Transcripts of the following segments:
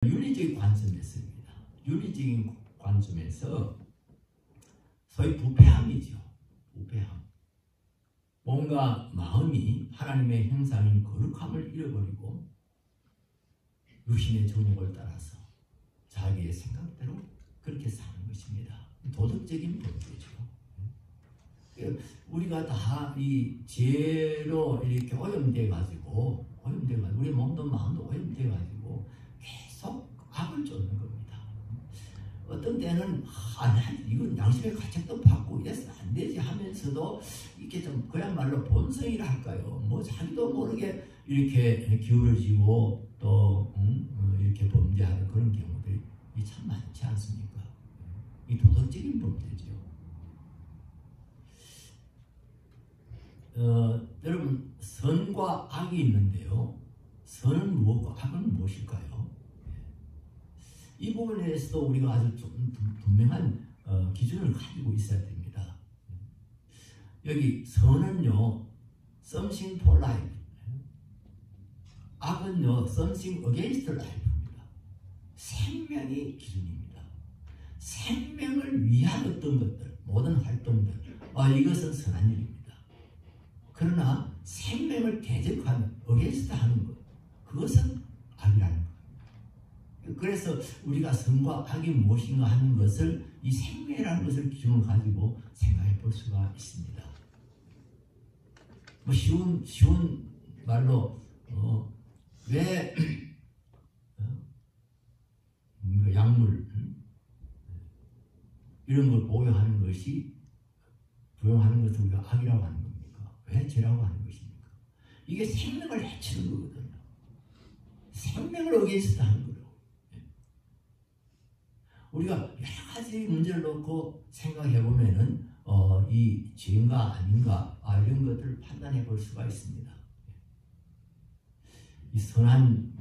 윤리적인 관점에서입니다. 윤리적인 관점에서 소위 부패함이죠. 부패함. 뭔가 마음이 하나님의 형상인 거룩함을 잃어버리고 육신의 정욕을 따라서 자기의 생각대로 그렇게 사는 것입니다. 도덕적인 범죄죠. 우리가 다 이 죄로 이렇게 오염돼 가지고 우리 몸도 마음도 오염돼 가지고 계속 악을 쫓는 겁니다. 어떤 때는 이건 양심의 가책도 받고 이래서 안 되지 하면서도 이렇게 좀 그야말로 본성이라 할까요? 뭐 자기도 모르게 이렇게 기울어지고 또 이렇게 범죄하는 그런 경우들이 참 많지 않습니까? 이 도덕적인 범죄죠. 여러분, 선과 악이 있는데요. 선은 무엇고 악은 무엇일까요? 이 부분에 대해서도 우리가 아주 좀 분명한 기준을 가지고 있어야 됩니다. 여기 선은요, something for life. 악은요, something against life입니다. 생명이 기준입니다. 생명을 위한 어떤 것들, 모든 활동들, 이것은 선한 일입니다. 그러나 생명을 대적하는, against 하는 것, 그것은 악이라는 것. 그래서 우리가 선과 악이 무엇인가 하는 것을 이 생명이라는 것을 기준으로 가지고 생각해 볼 수가 있습니다. 뭐 쉬운 말로 왜 약물 이런 걸 보유하는 것이 부용하는 것을 우리가 악이라고 하는 겁니까? 왜 죄라고 하는 것입니까? 이게 생명을 해치는 거거든요. 생명을 어게인스트 하는 거예요. 우리가 여러 가지 문제를 놓고 생각해 보면은 이 죄인가 아닌가 이런 것들을 판단해 볼 수가 있습니다. 이 선한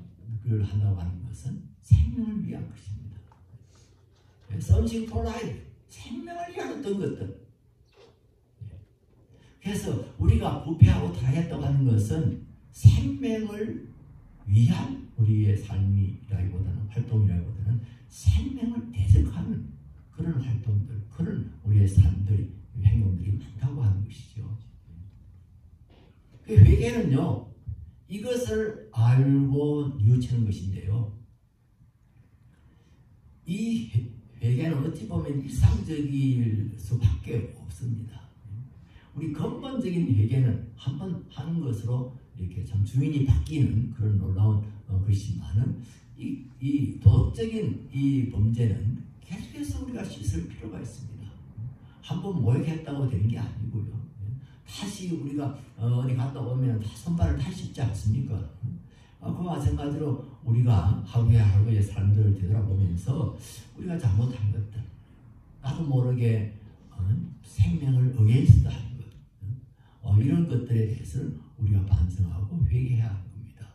걸 한다고 하는 것은 생명을 위한 것입니다. something for life, 생명을 위한 어떤 것들. 그래서 우리가 부패하고 타락했다고 하는 것은 생명을 위한 우리의 삶이라기보다는 활동이라기보다는 생명을 대적하는 그런 활동들, 그런 우리의 삶들이, 행동들이 많다고 하는 것이죠. 그 회개는요, 이것을 알고 뉘우치는 것인데요. 이 회개는 어찌 보면 일상적일 수밖에 없습니다. 우리 근본적인 회개는 한번 하는 것으로 이렇게 참 주인이 바뀌는 그런 놀라운 것이지만은 이 도덕적인 이 범죄는 계속해서 우리가 씻을 필요가 있습니다. 한번 모욕했다고 되는 게 아니고요. 다시 우리가 어디 갔다 오면 다 손발을 다시 씻지 않습니까? 그와 마찬가지로 우리가 하루의 삶들을 되돌아보면서 우리가 잘못한 것들, 나도 모르게 생명을 어게인스트 하는 것, 이런 것들에 대해서는 우리가 반성하고 회개해야 하는 겁니다.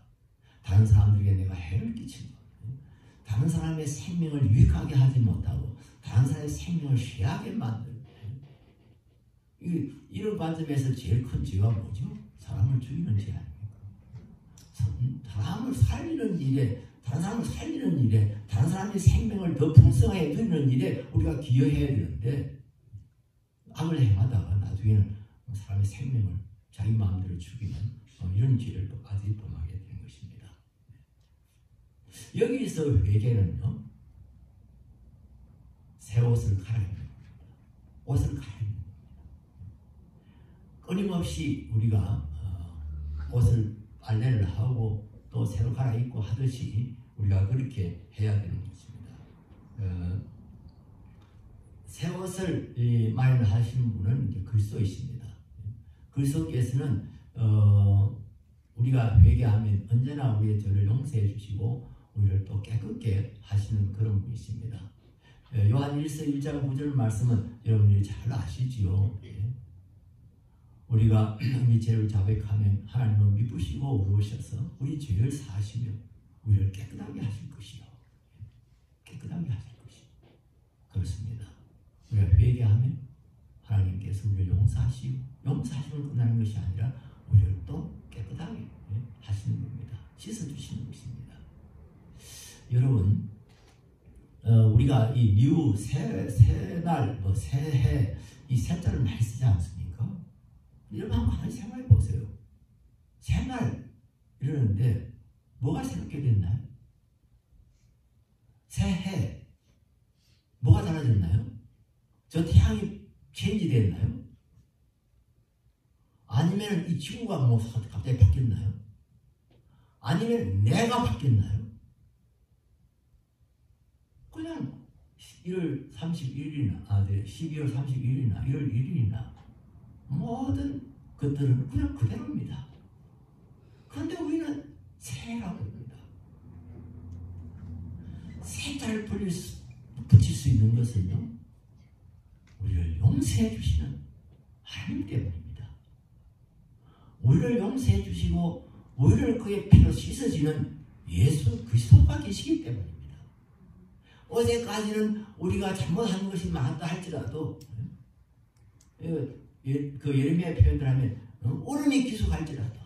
다른 사람들에게 내가 해를 끼친 것, 다른 사람의 생명을 유익하게 하지 못하고 다른 사람의 생명을 쇠하게 만든 이런 관점에서 제일 큰 죄가 뭐죠? 사람을 죽이는 죄 아닙니까? 사람을 살리는 일에, 다른 사람을 살리는 일에, 다른 사람의 생명을 더 풍성하게 누리는 일에 우리가 기여해야 되는데 악을 행하다가 나중에는 사람의 생명을 자기 마음대로 죽이는 이런 죄를 또까지 범하게 되는 것입니다. 여기서 회개는요, 새 옷을 갈아입는 겁니다. 옷을 갈아입는 겁니다. 끊임없이 우리가 옷을 빨래를 하고 또 새로 갈아입고 하듯이 우리가 그렇게 해야 되는 것입니다. 새 옷을 마련하시는 분은 이제 그리스도이십니다. 그리스도께서는 우리가 회개하면 언제나 우리의 죄를 용서해 주시고 우리를 또 깨끗게 하시는 그런 분이십니다. 요한 1서 1장 9절 말씀은 여러분들이 잘 아시지요. 우리가 우리 죄를 자백하면 하나님은 미쁘시고 의로우셔서 우리 죄를 사하시며 우리를 깨끗하게 하실 것이요. 깨끗하게 하실 것이요. 그렇습니다. 우리가 회개하면 하나님께서 우리를 용서하시면 끝나는 것이 아니라 우리를 또 깨끗하게 하시는 겁니다. 씻어주시는 것입니다. 여러분, 우리가 이 뉴, 새날, 새해, 이 새자를 많이 쓰지 않습니까? 여러분 한번 가만히 생각해 보세요. 새날 이러는데 뭐가 새롭게 됐나요? 새해 뭐가 달라졌나요? 저 태양이 체인지 됐나요? 아니면 이 지구가 뭐 갑자기 바뀌었나요? 아니면 내가 바뀌었나요? 그냥 1월 31일이나 12월 31일이나 1월 1일이나 모든 것들은 그냥 그대로입니다. 그런데 우리는 새라고 합니다. 새자를 붙일 수 있는 것은요, 우리를 용서해 주시는 하나님 때문입니다. 우리를 용서해 주시고 우리를 그의 피로 씻어지는 예수 그리스도가 계시기 때문입니다. 어제까지는 우리가 잘못한 것이 많다 할지라도 그 예레미야 표현을 하면 얼음이 기숙할지라도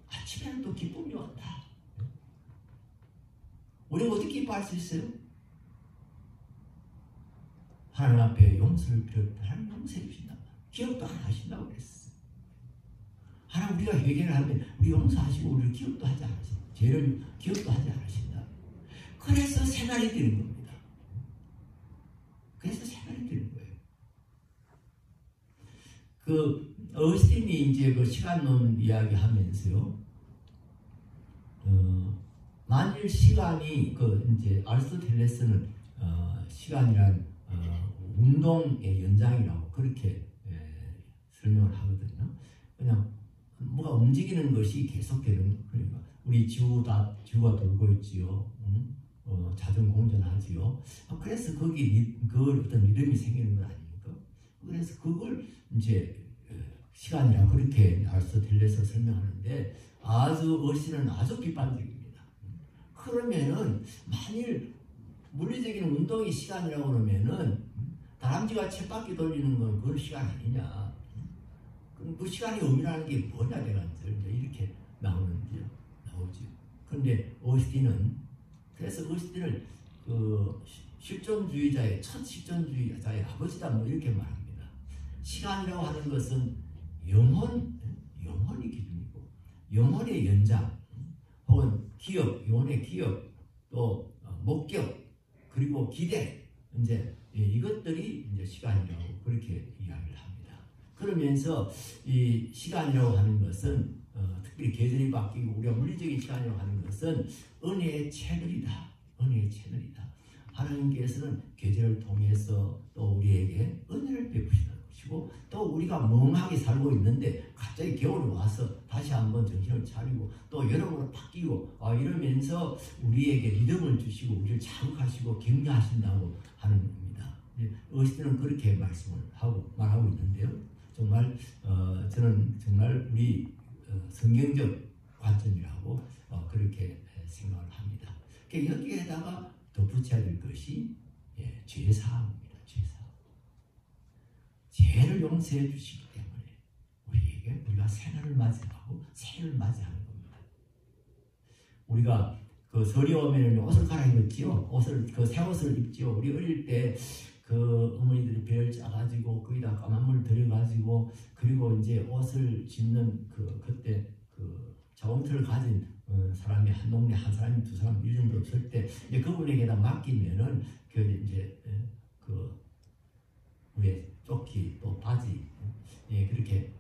아침에는 또 기쁨이 온다. 우리가 어떻게 기뻐할 수 있어요? 하나님 앞에 용서를 빌어도 하나님 용서해 주신다. 기억도 안 하신다고 그랬어. 하나님 우리가 회개를 하면 우리 용서하시고 우리를 기억도 하지 않으신다. 죄를 기억도 하지 않으신다. 그래서 새날이 되는 겁니다. 그래서 새날이 되는 거예요. 어스틴이 이제 그 시간론 이야기 하면서요, 만일 시간이 이제 아리스토텔레스는 시간이란 운동의 연장이라고 그렇게 설명을 하거든요. 그냥 뭐가 움직이는 것이 계속되는, 그러니까 우리 지구가 돌고 있지요. 자전 공전하지요. 그래서 그 어떤 리듬이 생기는 건 아닙니까? 그래서 그걸 이제 시간이라 그렇게 아리스토텔레스가 설명하는데 아주 어시는 아주 비판적입니다. 그러면은 만일 물리적인 운동이 시간이라고 그러면은 다람쥐가 쳇바퀴 돌리는 건 그건 시간 아니냐? 그럼 그 시간이 의미라는 게 뭐냐 내가 이제 이렇게 나오죠. 그런데 그래서 어스틴을 그 실존주의자의 첫 실존주의자의 아버지다 뭐 이렇게 말합니다. 시간이라고 하는 것은 영혼이 기준이고 영혼의 연장 혹은 기억, 영혼의 기억 또 목격 그리고 기대 이제 이것들이 이제 시간이라고 그렇게 이야기를 합니다. 그러면서 이 시간이라고 하는 것은 특별히 계절이 바뀌고 우리가 물리적인 시간이라고 하는 것은 은혜의 채널이다. 은혜의 채널이다. 하나님께서는 계절을 통해서 또 우리에게 은혜를 베푸시는 것이고 또 우리가 멍하게 살고 있는데 갑자기 겨울이 와서 다시 한번 정신을 차리고 또 여러모로 바뀌고 이러면서 우리에게 리듬을 주시고 우리를 자극하시고 격려하신다고 하는 겁니다. 어스틴은 그렇게 말하고 있는데요. 정말 저는 정말 우리 성경적 관점이라고 그렇게 생각을 합니다. 여기에다가 덧붙여야 될 것이 죄사함입니다. 죄사함. 죄를 용서해 주시기 때문에 우리가 새날을 맞이하고 새해를 맞이하는 겁니다. 우리가 그 설이 오면 옷을 갈아입었지요. 새 옷을 입지요. 우리 어릴 때 그 어머니들이 배를 짜가지고 거기다 까만 물 들여가지고 그리고 이제 옷을 짓는 그때 그 자원틀을 가진 사람이 한 동네 한 사람이 두 사람 이 정도 없을 때 이제 그분에게다 맡기면은 이제 위에 조끼 또 바지 그렇게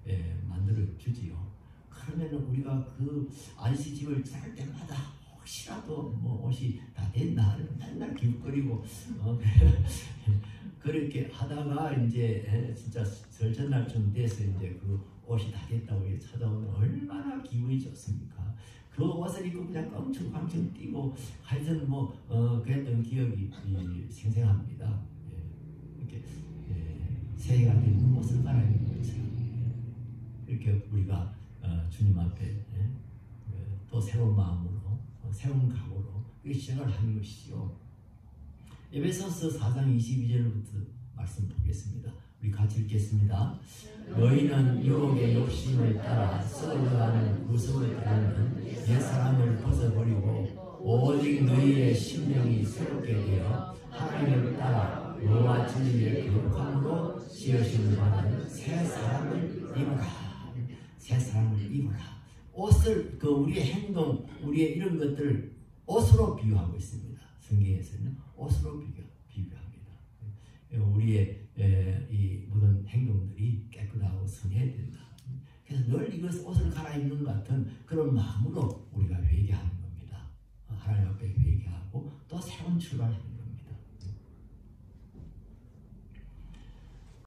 만들어 주지요. 그러면은 우리가 그 아저씨 집을 짤 때마다 혹시라도 뭐 옷이 다 됐나 맨날 기웃거리고 그렇게 하다가 이제 진짜 설전날쯤 돼서 이제 그 옷이 다 됐다고 찾아오면 얼마나 기분이 좋습니까? 그 옷을 입고 그냥 껑충껑충 뛰고 하여튼 그랬던 기억이 생생합니다. 이렇게 새해가 된 옷을 갈아입는 것처럼 이렇게 우리가 주님 앞에 또 새로운 마음으로 새로운 각오로 시작을 하는 것이죠. 에베소서 4장 22절부터 말씀 보겠습니다. 우리 같이 읽겠습니다. 너희는 유혹의 욕심을 따라 썩어가는 구습을 따르는 옛사람을 벗어버리고 오직 너희의 심령이 새롭게 되어 하나님을 따라 의와 진리의 거룩함으로 지으심을 받은 새 사람을 입으라. 새 사람을 입으라. 옷을 우리의 행동, 우리의 이런 것들을 옷으로 비유하고 있습니다. 성경에서는 옷으로 비교합니다. 우리의 이 모든 행동들이 깨끗하고 선해야 된다. 그래서 늘 이것 옷을 갈아입는 것 같은 그런 마음으로 우리가 회개하는 겁니다. 하나님 앞에 회개하고 또 새로운 출발하는 겁니다.